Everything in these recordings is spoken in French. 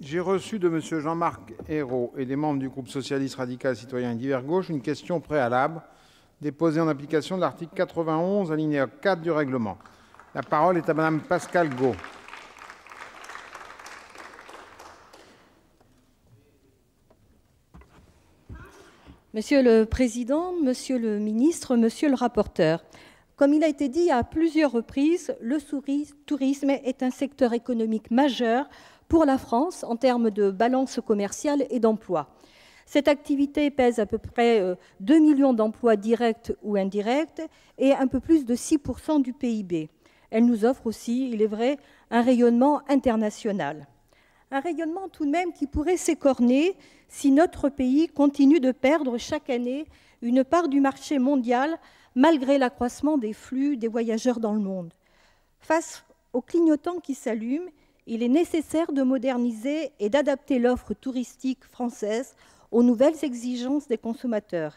J'ai reçu de M. Jean-Marc Ayrault et des membres du groupe socialiste radical citoyen et divers gauche une question préalable déposée en application de l'article 91, alinéa 4 du règlement. La parole est à Mme Pascale Got. Monsieur le Président, Monsieur le Ministre, Monsieur le rapporteur, comme il a été dit à plusieurs reprises, le tourisme est un secteur économique majeur pour la France en termes de balance commerciale et d'emploi. Cette activité pèse à peu près 2 millions d'emplois directs ou indirects et un peu plus de 6% du PIB. Elle nous offre aussi, il est vrai, un rayonnement international. Un rayonnement tout de même qui pourrait s'écorner si notre pays continue de perdre chaque année une part du marché mondial malgré l'accroissement des flux des voyageurs dans le monde. Face aux clignotants qui s'allument, il est nécessaire de moderniser et d'adapter l'offre touristique française aux nouvelles exigences des consommateurs.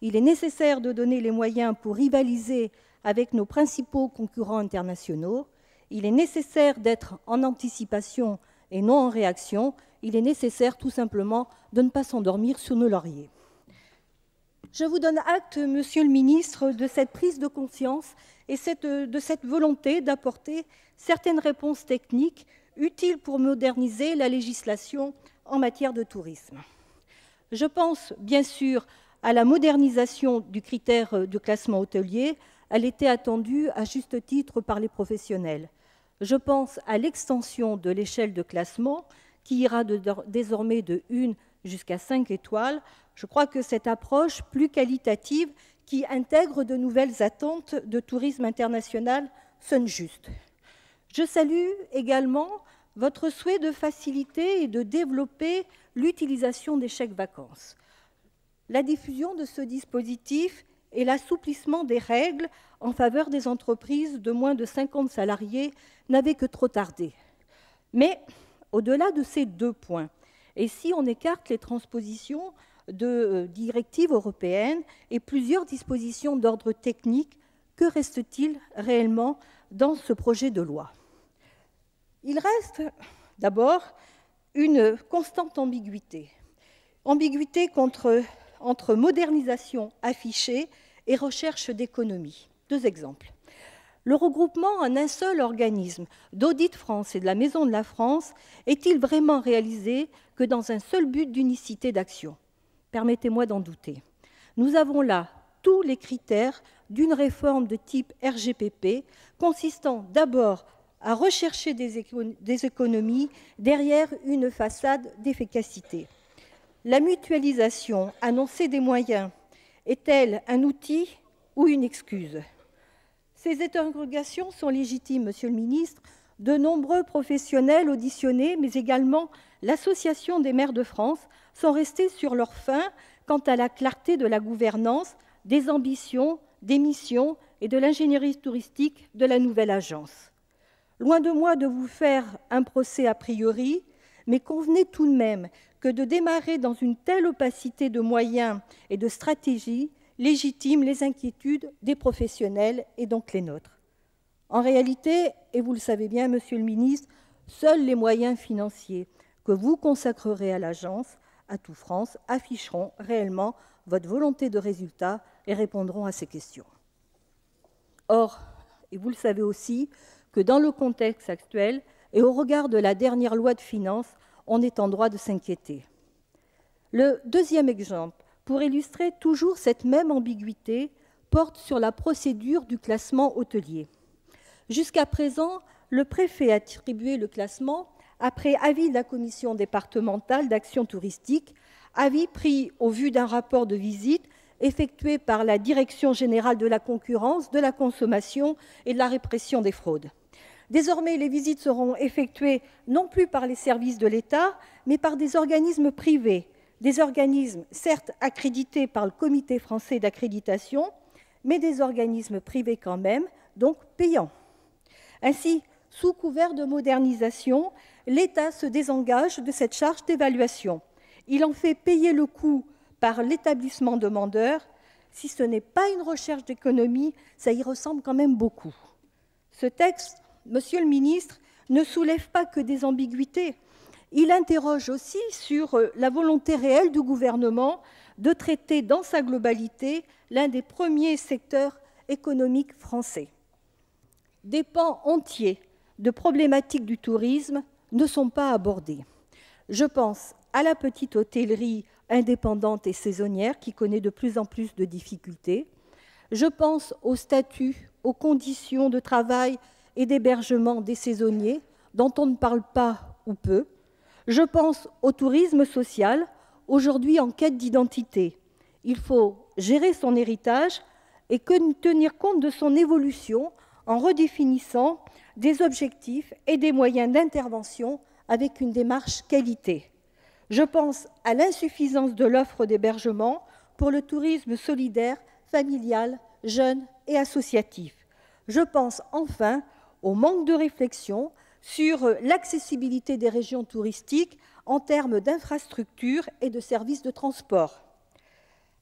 Il est nécessaire de donner les moyens pour rivaliser avec nos principaux concurrents internationaux. Il est nécessaire d'être en anticipation et non en réaction. Il est nécessaire tout simplement de ne pas s'endormir sur nos lauriers. Je vous donne acte, Monsieur le Ministre, de cette prise de conscience et de cette volonté d'apporter certaines réponses techniques utiles pour moderniser la législation en matière de tourisme. Je pense bien sûr à la modernisation du critère de classement hôtelier. Elle était attendue à juste titre par les professionnels. Je pense à l'extension de l'échelle de classement qui ira désormais de 1 jusqu'à 5 étoiles. Je crois que cette approche plus qualitative qui intègre de nouvelles attentes de tourisme international sonne juste. Je salue également votre souhait de faciliter et de développer l'utilisation des chèques-vacances. La diffusion de ce dispositif et l'assouplissement des règles en faveur des entreprises de moins de 50 salariés n'avaient que trop tardé. Mais au-delà de ces 2 points, et si on écarte les transpositions de directives européennes et plusieurs dispositions d'ordre technique, que reste-t-il réellement dans ce projet de loi? Il reste d'abord une constante ambiguïté. Ambiguïté entre modernisation affichée et recherche d'économie. 2 exemples. Le regroupement en un seul organisme d'Audit France et de la Maison de la France est-il vraiment réalisé que dans un seul but d'unicité d'action? Permettez-moi d'en douter. Nous avons là tous les critères d'une réforme de type RGPP, consistant d'abord à rechercher des économies derrière une façade d'efficacité. La mutualisation annoncée des moyens est-elle un outil ou une excuse? Ces interrogations sont légitimes, Monsieur le Ministre. De nombreux professionnels auditionnés, mais également l'Association des maires de France, sont restés sur leur faim quant à la clarté de la gouvernance, des ambitions, des missions et de l'ingénierie touristique de la nouvelle agence. Loin de moi de vous faire un procès a priori, mais convenez tout de même que de démarrer dans une telle opacité de moyens et de stratégie légitime les inquiétudes des professionnels et donc les nôtres. En réalité, et vous le savez bien, Monsieur le Ministre, seuls les moyens financiers que vous consacrerez à l'agence, à Tout France, afficheront réellement votre volonté de résultat et répondront à ces questions. Or, et vous le savez aussi, que dans le contexte actuel et au regard de la dernière loi de finances, on est en droit de s'inquiéter. Le 2e exemple, pour illustrer toujours cette même ambiguïté, porte sur la procédure du classement hôtelier. Jusqu'à présent, le préfet attribuait le classement après avis de la commission départementale d'action touristique, avis pris au vu d'un rapport de visite effectué par la Direction générale de la concurrence, de la consommation et de la répression des fraudes. Désormais, les visites seront effectuées non plus par les services de l'État, mais par des organismes privés, des organismes certes accrédités par le Comité français d'accréditation, mais des organismes privés quand même, donc payants. Ainsi, sous couvert de modernisation, l'État se désengage de cette charge d'évaluation. Il en fait payer le coût par l'établissement demandeur. Si ce n'est pas une recherche d'économie, ça y ressemble quand même beaucoup. Ce texte, Monsieur le Ministre, ne soulève pas que des ambiguïtés. Il interroge aussi sur la volonté réelle du gouvernement de traiter dans sa globalité l'un des premiers secteurs économiques français. Des pans entiers de problématiques du tourisme ne sont pas abordés. Je pense à la petite hôtellerie indépendante et saisonnière qui connaît de plus en plus de difficultés. Je pense au statut, aux conditions de travail et d'hébergement des saisonniers, dont on ne parle pas ou peu. Je pense au tourisme social, aujourd'hui en quête d'identité. Il faut gérer son héritage et tenir compte de son évolution en redéfinissant des objectifs et des moyens d'intervention avec une démarche qualité. Je pense à l'insuffisance de l'offre d'hébergement pour le tourisme solidaire, familial, jeune et associatif. Je pense enfin au manque de réflexion sur l'accessibilité des régions touristiques en termes d'infrastructures et de services de transport.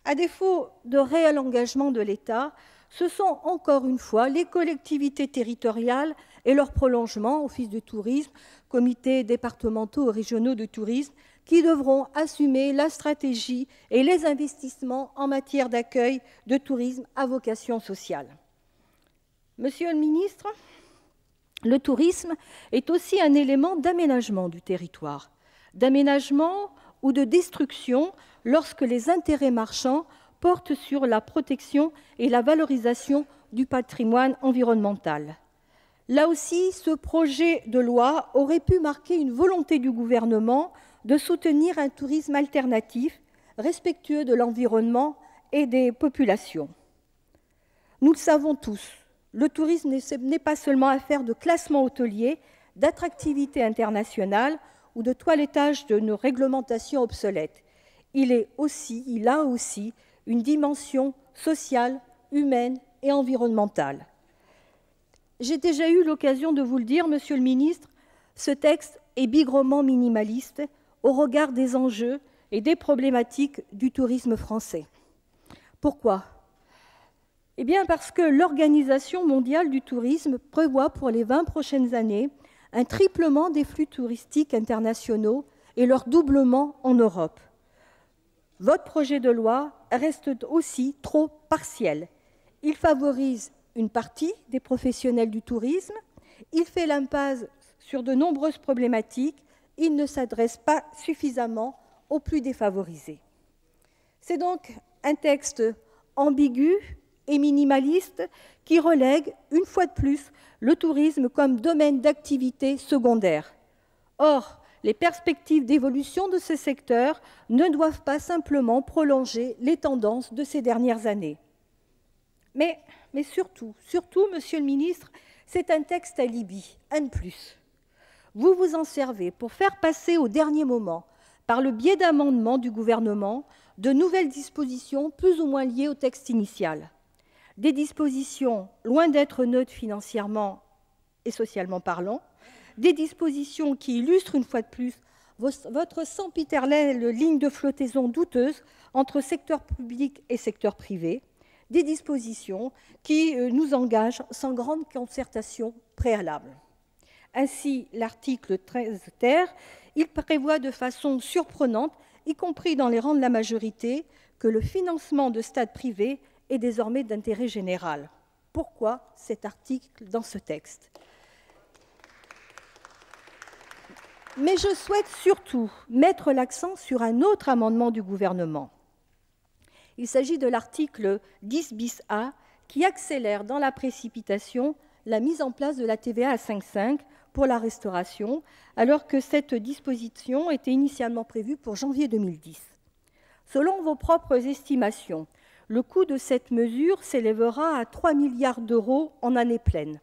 À défaut de réel engagement de l'État, ce sont encore une fois les collectivités territoriales et leur prolongement, office de tourisme, comités départementaux ou régionaux de tourisme, qui devront assumer la stratégie et les investissements en matière d'accueil de tourisme à vocation sociale. Monsieur le ministre, le tourisme est aussi un élément d'aménagement du territoire, d'aménagement ou de destruction lorsque les intérêts marchands portent sur la protection et la valorisation du patrimoine environnemental. Là aussi, ce projet de loi aurait pu marquer une volonté du gouvernement de soutenir un tourisme alternatif, respectueux de l'environnement et des populations. Nous le savons tous, le tourisme n'est pas seulement affaire de classement hôtelier, d'attractivité internationale ou de toilettage de nos réglementations obsolètes. Il a aussi une dimension sociale, humaine et environnementale. J'ai déjà eu l'occasion de vous le dire, Monsieur le ministre, ce texte est bigrement minimaliste au regard des enjeux et des problématiques du tourisme français. Pourquoi ? Eh bien parce que l'Organisation mondiale du tourisme prévoit pour les 20 prochaines années un triplement des flux touristiques internationaux et leur doublement en Europe. Votre projet de loi reste aussi trop partiel. Il favorise une partie des professionnels du tourisme, il fait l'impasse sur de nombreuses problématiques, il ne s'adresse pas suffisamment aux plus défavorisés. C'est donc un texte ambigu et minimaliste qui relègue, une fois de plus, le tourisme comme domaine d'activité secondaire. Or, les perspectives d'évolution de ce secteur ne doivent pas simplement prolonger les tendances de ces dernières années. Mais surtout, Monsieur le ministre, c'est un texte alibi, un de plus. Vous vous en servez pour faire passer au dernier moment, par le biais d'amendements du gouvernement, de nouvelles dispositions plus ou moins liées au texte initial. Des dispositions loin d'être neutres financièrement et socialement parlant, des dispositions qui illustrent une fois de plus votre sempiternelle ligne de flottaison douteuse entre secteur public et secteur privé, des dispositions qui nous engagent sans grande concertation préalable. Ainsi, l'article 13 ter, il prévoit de façon surprenante, y compris dans les rangs de la majorité, que le financement de stades privés est désormais d'intérêt général. Pourquoi cet article dans ce texte ? Mais je souhaite surtout mettre l'accent sur un autre amendement du gouvernement. Il s'agit de l'article 10 bis A qui accélère dans la précipitation la mise en place de la TVA à 5,5 pour la restauration, alors que cette disposition était initialement prévue pour janvier 2010. Selon vos propres estimations, le coût de cette mesure s'élèvera à 3 milliards d'euros en année pleine.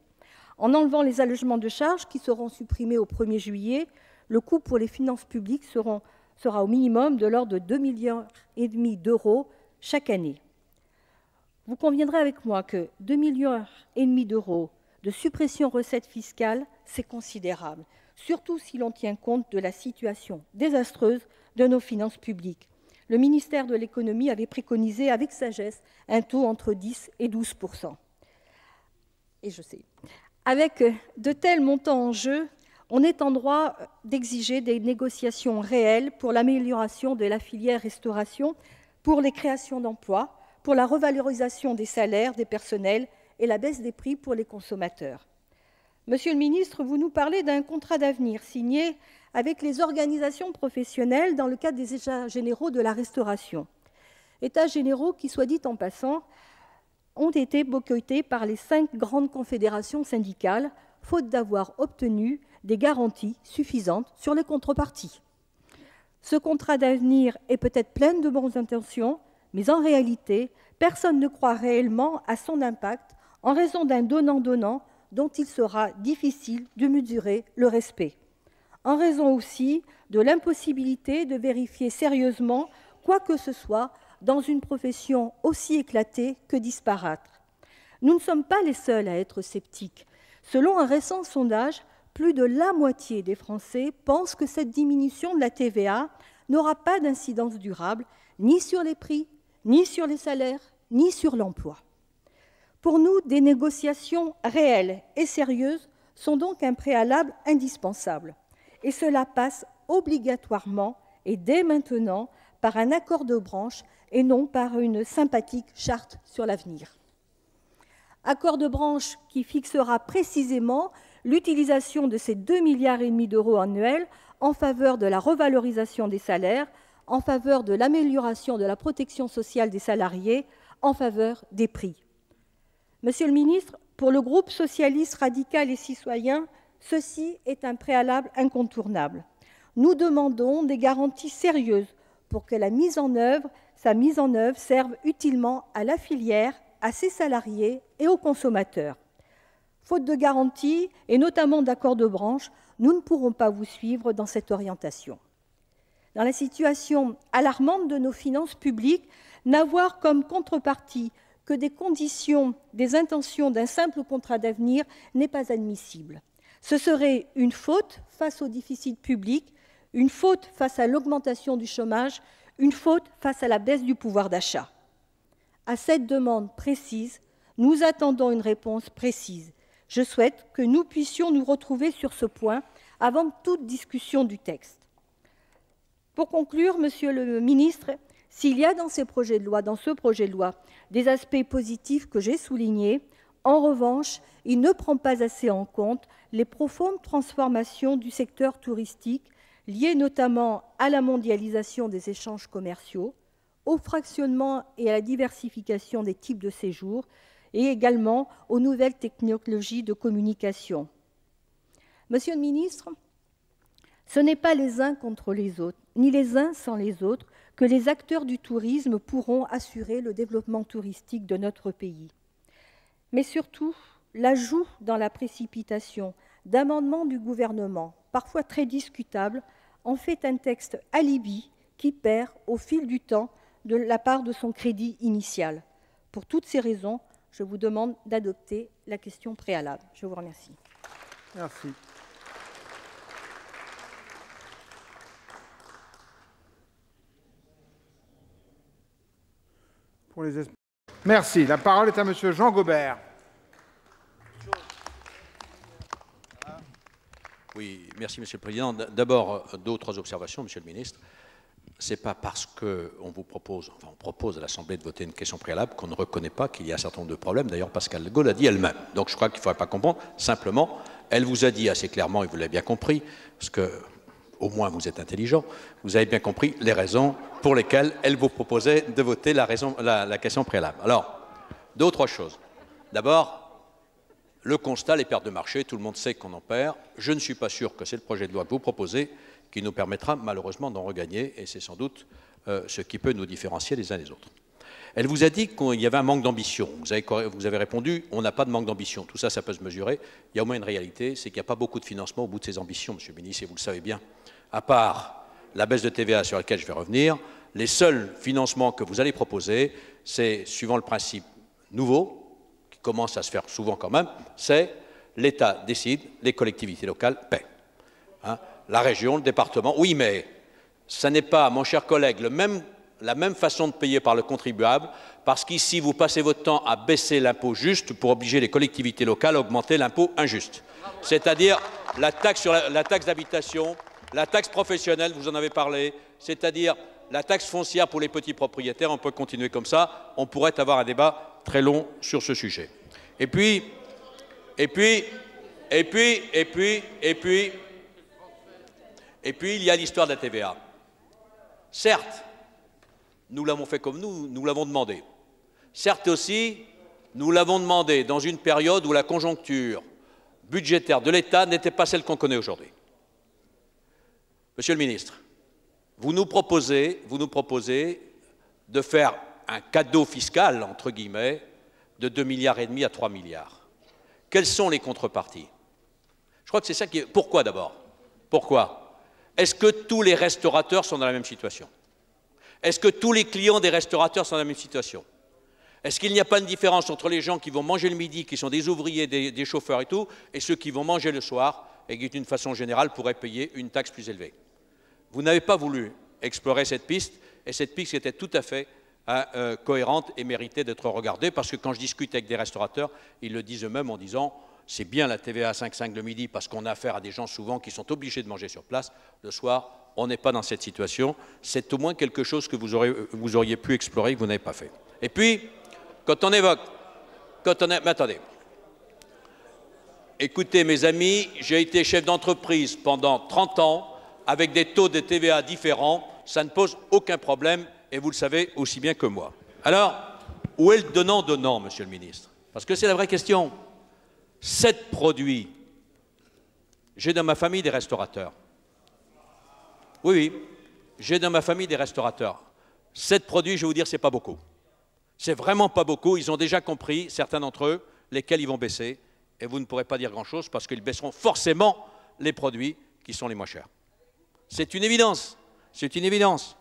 En enlevant les allégements de charges qui seront supprimés au 1er juillet, le coût pour les finances publiques sera au minimum de l'ordre de 2,5 milliards d'euros chaque année. Vous conviendrez avec moi que 2,5 milliards d'euros de suppression recettes fiscales, c'est considérable, surtout si l'on tient compte de la situation désastreuse de nos finances publiques. Le ministère de l'économie avait préconisé avec sagesse un taux entre 10 et 12%. Et je sais. Avec de tels montants en jeu, On est en droit d'exiger des négociations réelles pour l'amélioration de la filière restauration, pour les créations d'emplois, pour la revalorisation des salaires des personnels et la baisse des prix pour les consommateurs. Monsieur le ministre, vous nous parlez d'un contrat d'avenir signé avec les organisations professionnelles dans le cadre des États généraux de la restauration. États généraux qui, soit dit en passant, ont été boycottés par les 5 grandes confédérations syndicales, faute d'avoir obtenu des garanties suffisantes sur les contreparties. Ce contrat d'avenir est peut-être plein de bonnes intentions, mais en réalité, personne ne croit réellement à son impact en raison d'un donnant-donnant dont il sera difficile de mesurer le respect. En raison aussi de l'impossibilité de vérifier sérieusement quoi que ce soit dans une profession aussi éclatée que disparate. Nous ne sommes pas les seuls à être sceptiques. Selon un récent sondage, plus de la moitié des Français pensent que cette diminution de la TVA n'aura pas d'incidence durable, ni sur les prix, ni sur les salaires, ni sur l'emploi. Pour nous, des négociations réelles et sérieuses sont donc un préalable indispensable. Et cela passe obligatoirement et dès maintenant par un accord de branche et non par une sympathique charte sur l'avenir. Accord de branche qui fixera précisément l'utilisation de ces 2,5 milliards d'euros annuels en faveur de la revalorisation des salaires, en faveur de l'amélioration de la protection sociale des salariés, en faveur des prix. Monsieur le ministre, pour le groupe socialiste radical et citoyen, ceci est un préalable incontournable. Nous demandons des garanties sérieuses pour que sa mise en œuvre serve utilement à la filière, à ses salariés et aux consommateurs. Faute de garanties, et notamment d'accords de branche, nous ne pourrons pas vous suivre dans cette orientation. Dans la situation alarmante de nos finances publiques, n'avoir comme contrepartie que des conditions, des intentions d'un simple contrat d'avenir n'est pas admissible. Ce serait une faute face au déficit public, une faute face à l'augmentation du chômage, une faute face à la baisse du pouvoir d'achat. À cette demande précise, nous attendons une réponse précise. Je souhaite que nous puissions nous retrouver sur ce point avant toute discussion du texte. Pour conclure, Monsieur le ministre, s'il y a dans ce projet de loi, des aspects positifs que j'ai soulignés, en revanche, il ne prend pas assez en compte les profondes transformations du secteur touristique, liées notamment à la mondialisation des échanges commerciaux, au fractionnement et à la diversification des types de séjours, et également aux nouvelles technologies de communication. Monsieur le ministre, ce n'est pas les uns contre les autres, ni les uns sans les autres, que les acteurs du tourisme pourront assurer le développement touristique de notre pays. Mais surtout, l'ajout dans la précipitation d'amendements du gouvernement, parfois très discutables, en fait un texte alibi qui perd au fil du temps de la part de son crédit initial. Pour toutes ces raisons, je vous demande d'adopter la question préalable. Je vous remercie. Merci. Merci. La parole est à Monsieur Jean Gaubert. Oui, merci Monsieur le Président. D'abord, 2 ou 3 observations, Monsieur le Ministre. Ce n'est pas parce qu'on vous propose, enfin on propose à l'Assemblée de voter une question préalable qu'on ne reconnaît pas qu'il y a un certain nombre de problèmes. D'ailleurs, Pascal de Gaulle l'a dit elle-même. Donc je crois qu'il ne faudrait pas comprendre. Simplement, elle vous a dit assez clairement, et vous l'avez bien compris, parce que au moins vous êtes intelligent, vous avez bien compris les raisons pour lesquelles elle vous proposait de voter la question préalable. Alors, 2 ou 3 choses. D'abord, le constat, les pertes de marché, tout le monde sait qu'on en perd. Je ne suis pas sûr que c'est le projet de loi que vous proposez qui nous permettra malheureusement d'en regagner, et c'est sans doute ce qui peut nous différencier les uns des autres. Elle vous a dit qu'il y avait un manque d'ambition. Vous avez répondu, on n'a pas de manque d'ambition. Tout ça, ça peut se mesurer. Il y a au moins une réalité, c'est qu'il n'y a pas beaucoup de financement au bout de ces ambitions, Monsieur le Ministre, et vous le savez bien. À part la baisse de TVA sur laquelle je vais revenir, les seuls financements que vous allez proposer, c'est, suivant le principe nouveau, qui commence à se faire souvent quand même, c'est l'État décide, les collectivités locales paient. Hein, la région, le département, oui, mais ça n'est pas, mon cher collègue, le même la même façon de payer par le contribuable, parce qu'ici, vous passez votre temps à baisser l'impôt juste pour obliger les collectivités locales à augmenter l'impôt injuste. C'est-à-dire la taxe d'habitation, la taxe professionnelle, vous en avez parlé, c'est-à-dire la taxe foncière pour les petits propriétaires. On peut continuer comme ça. On pourrait avoir un débat très long sur ce sujet. Et puis, il y a l'histoire de la TVA. Certes, nous l'avons fait comme nous l'avons demandé. Certes aussi, nous l'avons demandé dans une période où la conjoncture budgétaire de l'État n'était pas celle qu'on connaît aujourd'hui. Monsieur le ministre, vous nous proposez de faire un cadeau fiscal, entre guillemets, de 2,5 milliards à 3 milliards. Quelles sont les contreparties? Je crois que c'est ça qui est... Pourquoi d'abord? Pourquoi? Est-ce que tous les restaurateurs sont dans la même situation? Est-ce que tous les clients des restaurateurs sont dans la même situation? Est-ce qu'il n'y a pas une différence entre les gens qui vont manger le midi, qui sont des ouvriers, des chauffeurs et tout, et ceux qui vont manger le soir et qui, d'une façon générale, pourraient payer une taxe plus élevée? Vous n'avez pas voulu explorer cette piste, et cette piste était tout à fait cohérente et méritait d'être regardée, parce que quand je discute avec des restaurateurs, ils le disent eux-mêmes en disant « c'est bien la TVA à 5,5 le midi, parce qu'on a affaire à des gens souvent qui sont obligés de manger sur place. Le soir, on n'est pas dans cette situation. C'est au moins quelque chose que vous auriez pu explorer et que vous n'avez pas fait. » Et puis, quand on évoque... Mais attendez. Écoutez, mes amis, j'ai été chef d'entreprise pendant 30 ans, avec des taux de TVA différents, ça ne pose aucun problème, et vous le savez aussi bien que moi. Alors, où est le donnant-donnant, monsieur le ministre? Parce que c'est la vraie question. 7 produits. J'ai dans ma famille des restaurateurs. Oui, j'ai dans ma famille des restaurateurs. 7 produits, je vais vous dire, c'est pas beaucoup. C'est vraiment pas beaucoup. Ils ont déjà compris, certains d'entre eux, lesquels ils vont baisser, et vous ne pourrez pas dire grand-chose, parce qu'ils baisseront forcément les produits qui sont les moins chers. C'est une évidence. C'est une évidence.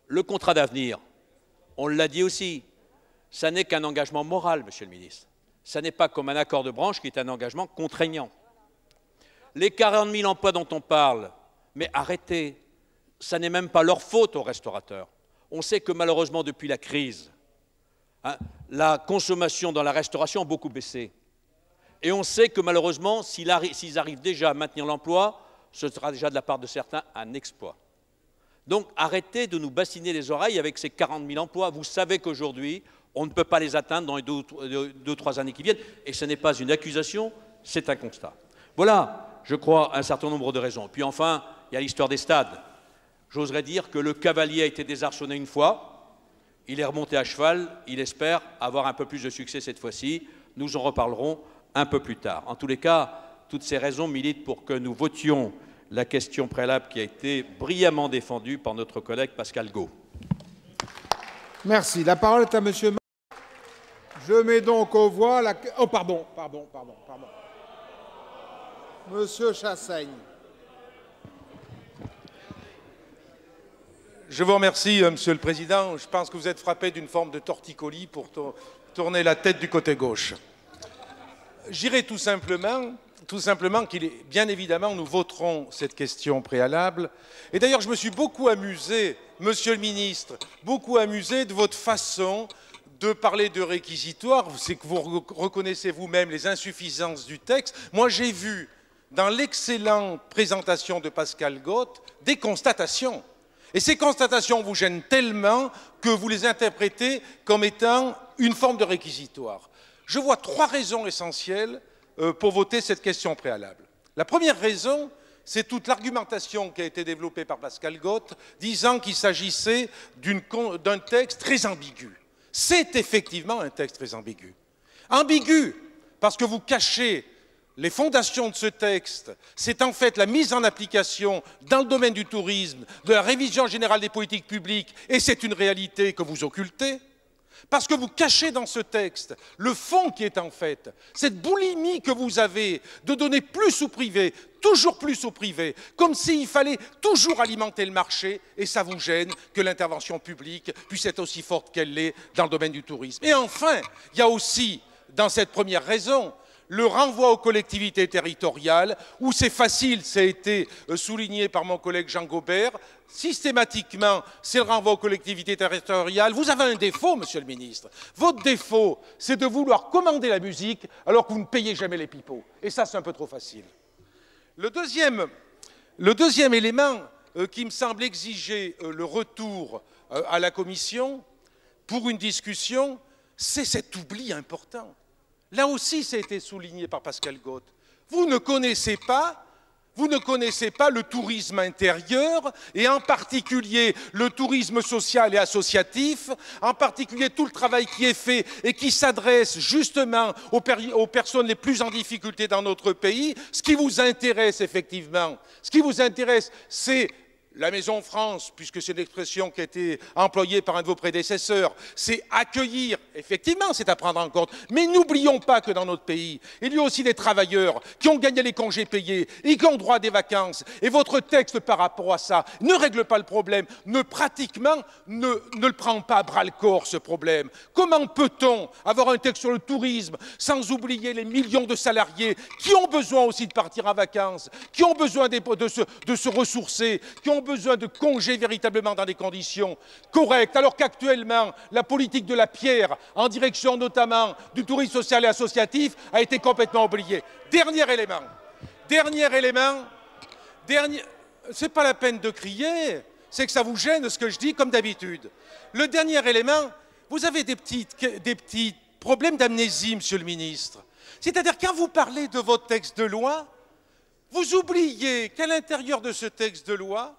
Le contrat d'avenir, on l'a dit aussi, ça n'est qu'un engagement moral, monsieur le ministre. Ça n'est pas comme un accord de branche qui est un engagement contraignant. Les 40 000 emplois dont on parle, mais arrêtez, ça n'est même pas leur faute aux restaurateurs. On sait que malheureusement, depuis la crise, la consommation dans la restauration a beaucoup baissé. Et on sait que malheureusement, s'ils arrivent déjà à maintenir l'emploi, ce sera déjà de la part de certains un exploit. Donc arrêtez de nous bassiner les oreilles avec ces 40 000 emplois. Vous savez qu'aujourd'hui, on ne peut pas les atteindre dans les 2 ou 3 années qui viennent. Et ce n'est pas une accusation, c'est un constat. Voilà, je crois, un certain nombre de raisons. Puis enfin, il y a l'histoire des stades. J'oserais dire que le cavalier a été désarçonné une fois. Il est remonté à cheval. Il espère avoir un peu plus de succès cette fois-ci. Nous en reparlerons un peu plus tard. En tous les cas, toutes ces raisons militent pour que nous votions la question préalable qui a été brillamment défendue par notre collègue Pascal Gaud. Merci. La parole est à monsieur... Je mets donc aux voix la... Oh, pardon. Monsieur Chassaigne. Je vous remercie, Monsieur le Président. Je pense que vous êtes frappé d'une forme de torticolis pour tourner la tête du côté gauche. J'irai tout simplement qu'il est, bien évidemment, nous voterons cette question préalable. Et d'ailleurs, je me suis beaucoup amusé, Monsieur le Ministre, de votre façon de parler de réquisitoire. C'est que vous reconnaissez vous-même les insuffisances du texte. Moi, j'ai vu, dans l'excellente présentation de Pascal Gaut, des constatations. Et ces constatations vous gênent tellement que vous les interprétez comme étant une forme de réquisitoire. Je vois 3 raisons essentielles pour voter cette question préalable. La première raison, c'est toute l'argumentation qui a été développée par Pascal Gaut, disant qu'il s'agissait d'un texte très ambigu. C'est effectivement un texte très ambigu. Ambigu parce que vous cachez les fondations de ce texte, c'est en fait la mise en application dans le domaine du tourisme de la révision générale des politiques publiques, et c'est une réalité que vous occultez, parce que vous cachez dans ce texte le fond qui est en fait cette boulimie que vous avez de donner plus au privé, toujours plus au privé, comme s'il fallait toujours alimenter le marché, et ça vous gêne que l'intervention publique puisse être aussi forte qu'elle l'est dans le domaine du tourisme. Et enfin, il y a aussi, dans cette première raison, le renvoi aux collectivités territoriales, où c'est facile, ça a été souligné par mon collègue Jean Gobert, systématiquement, c'est le renvoi aux collectivités territoriales. Vous avez un défaut, monsieur le ministre. Votre défaut, c'est de vouloir commander la musique alors que vous ne payez jamais les pipeaux. Et ça, c'est un peu trop facile. Le deuxième élément qui me semble exiger le retour à la Commission pour une discussion, c'est cet oubli important. Là aussi, ça a été souligné par Pascal Gaute. Vous ne connaissez pas le tourisme intérieur et en particulier le tourisme social et associatif, en particulier tout le travail qui est fait et qui s'adresse justement aux personnes les plus en difficulté dans notre pays. Ce qui vous intéresse effectivement, c'est la Maison France, puisque c'est l'expression qui a été employée par un de vos prédécesseurs, c'est accueillir, effectivement, c'est à prendre en compte. Mais n'oublions pas que dans notre pays, il y a aussi des travailleurs qui ont gagné les congés payés et qui ont droit à des vacances. Et votre texte par rapport à ça ne règle pas le problème, ne le prend pas à bras-le-corps, ce problème. Comment peut-on avoir un texte sur le tourisme sans oublier les millions de salariés qui ont besoin aussi de partir en vacances, qui ont besoin de se ressourcer, qui ont besoin de congés véritablement dans des conditions correctes, alors qu'actuellement, la politique de la pierre, en direction notamment du tourisme social et associatif, a été complètement oubliée. Dernier élément, c'est pas la peine de crier, c'est que ça vous gêne ce que je dis, comme d'habitude. Le dernier élément, vous avez des petits problèmes d'amnésie, monsieur le ministre. C'est-à-dire, quand vous parlez de votre texte de loi, vous oubliez qu'à l'intérieur de ce texte de loi,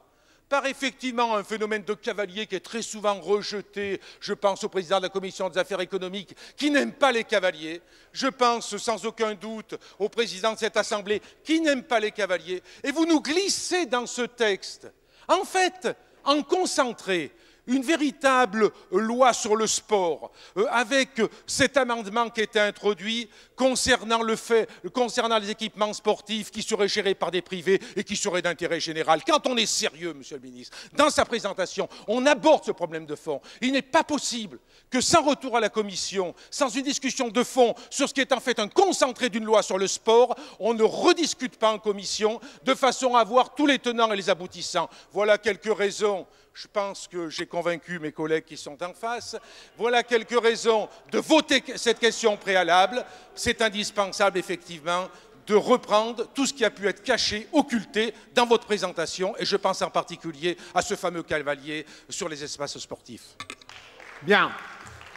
par effectivement un phénomène de cavalier qui est très souvent rejeté. Je pense au président de la Commission des affaires économiques qui n'aime pas les cavaliers. Je pense sans aucun doute au président de cette Assemblée qui n'aime pas les cavaliers. Et vous nous glissez dans ce texte, en fait, en concentré, une véritable loi sur le sport, avec cet amendement qui a été introduit concernant les équipements sportifs qui seraient gérés par des privés et qui seraient d'intérêt général. Quand on est sérieux, monsieur le ministre, dans sa présentation, on aborde ce problème de fond. Il n'est pas possible que sans retour à la Commission, sans une discussion de fond sur ce qui est en fait un concentré d'une loi sur le sport, on ne rediscute pas en Commission de façon à avoir tous les tenants et les aboutissants. Voilà quelques raisons. Je pense que j'ai convaincu mes collègues qui sont en face. Voilà quelques raisons de voter cette question préalable. C'est indispensable, effectivement, de reprendre tout ce qui a pu être caché, occulté dans votre présentation. Et je pense en particulier à ce fameux cavalier sur les espaces sportifs. Bien.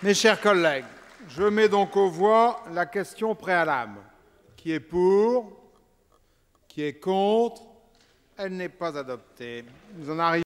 Mes chers collègues, je mets donc aux voix la question préalable. Qui est pour? Qui est contre? Elle n'est pas adoptée. Nous en arrivons